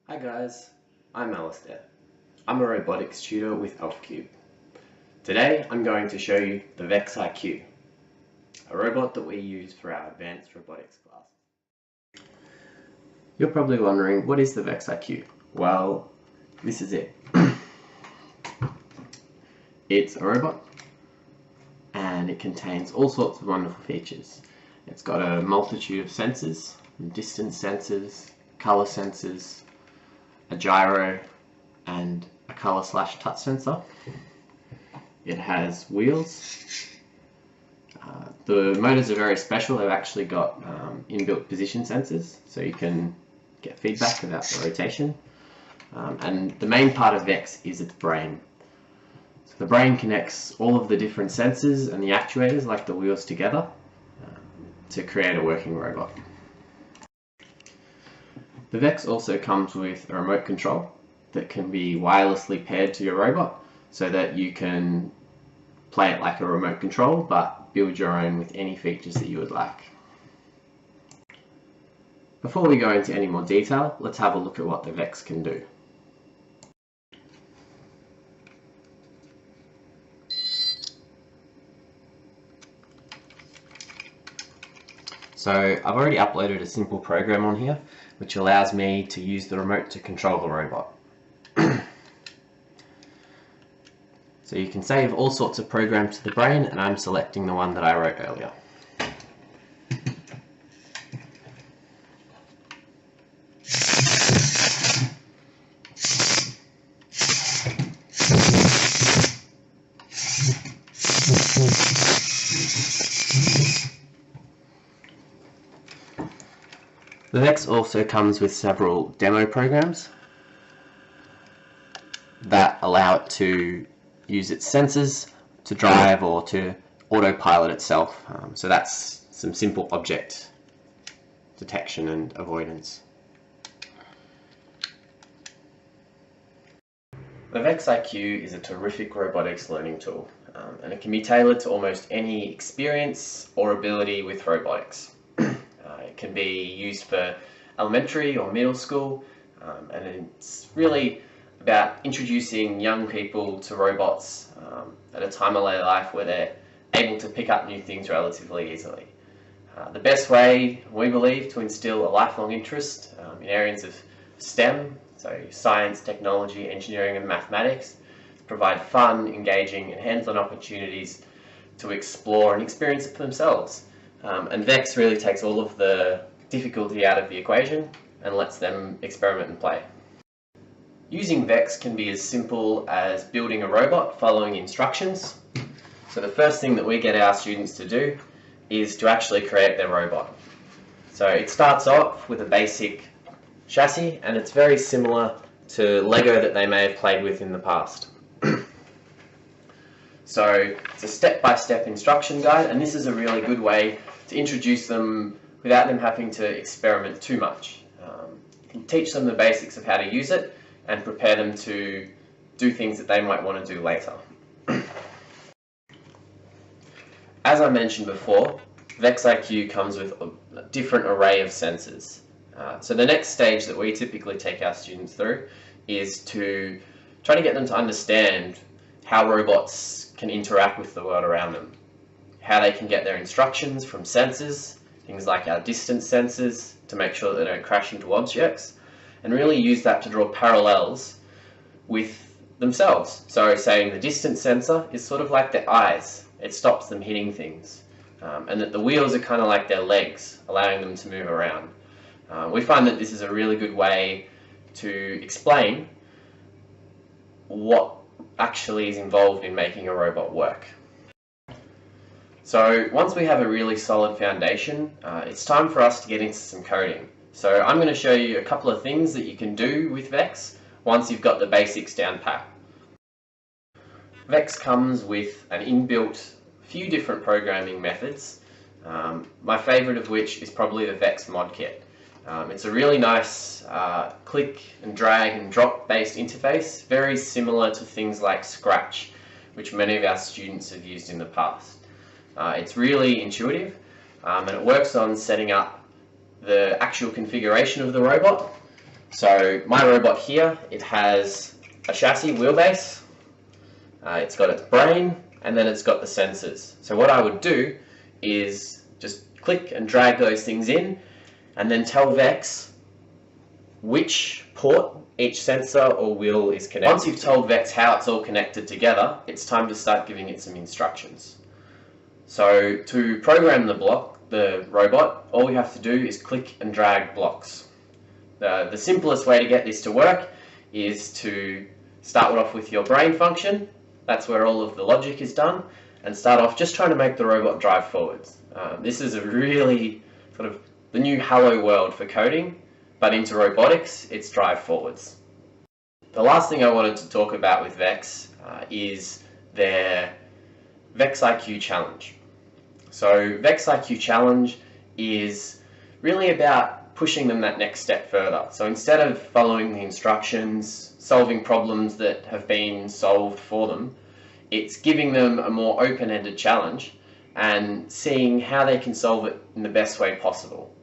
Hi guys, I'm Alistair. I'm a robotics tutor with ElfCube. Today I'm going to show you the VEX IQ, a robot that we use for our advanced robotics class. You're probably wondering, what is the VEX IQ? Well, this is it. It's a robot and it contains all sorts of wonderful features. It's got a multitude of sensors, distance sensors, color sensors, a gyro and a color/touch sensor. It has wheels. The motors are very special. They've actually got inbuilt position sensors, so you can get feedback about the rotation. And the main part of VEX is its brain. So the brain connects all of the different sensors and the actuators, like the wheels, together to create a working robot. The VEX also comes with a remote control that can be wirelessly paired to your robot so that you can play it like a remote control but build your own with any features that you would like. Before we go into any more detail, let's have a look at what the VEX can do. So I've already uploaded a simple program on here which allows me to use the remote to control the robot. So you can save all sorts of programs to the brain, and I'm selecting the one that I wrote earlier. The VEX also comes with several demo programs that allow it to use its sensors to drive or to autopilot itself. So that's some simple object detection and avoidance. The VEX IQ is a terrific robotics learning tool, and it can be tailored to almost any experience or ability with robotics. It can be used for elementary or middle school, and it's really about introducing young people to robots at a time of their life where they're able to pick up new things relatively easily. The best way, we believe, to instill a lifelong interest in areas of STEM, so science, technology, engineering and mathematics, is provide fun, engaging and hands-on opportunities to explore and experience it for themselves. And VEX really takes all of the difficulty out of the equation and lets them experiment and play. Using VEX can be as simple as building a robot following instructions. So the first thing that we get our students to do is to actually create their robot. So it starts off with a basic chassis, and it's very similar to Lego that they may have played with in the past. So it's a step-by-step instruction guide, and this is a really good way to introduce them without them having to experiment too much. You can teach them the basics of how to use it and prepare them to do things that they might want to do later. As I mentioned before, VEX IQ comes with a different array of sensors. So the next stage that we typically take our students through is to try to get them to understand how robots can interact with the world around them, how they can get their instructions from sensors, things like our distance sensors, to make sure that they don't crash into objects, and really use that to draw parallels with themselves. So saying the distance sensor is sort of like their eyes, it stops them hitting things, and that the wheels are kind of like their legs, allowing them to move around. We find that this is a really good way to explain what actually is involved in making a robot work. So once we have a really solid foundation, it's time for us to get into some coding. So I'm going to show you a couple of things that you can do with VEX once you've got the basics down pat. VEX comes with an inbuilt few different programming methods, my favourite of which is probably the VEX mod kit. It's a really nice click and drag and drop based interface, very similar to things like Scratch, which many of our students have used in the past. It's really intuitive, and it works on setting up the actual configuration of the robot, So my robot here, it has a chassis wheelbase, it's got its brain, and then it's got the sensors. So what I would do is just click and drag those things in, and then tell VEX which port each sensor or wheel is connected. Once you've told VEX how it's all connected together, it's time to start giving it some instructions. So to program the robot, all we have to do is click and drag blocks. The simplest way to get this to work is to start off with your brain function. That's where all of the logic is done, and start off just trying to make the robot drive forwards. This is a really sort of the new hello world for coding, but into robotics, it's drive forwards. The last thing I wanted to talk about with VEX is their VEX IQ challenge. So VEX IQ challenge is really about pushing them that next step further. So instead of following the instructions, solving problems that have been solved for them, it's giving them a more open-ended challenge and seeing how they can solve it in the best way possible.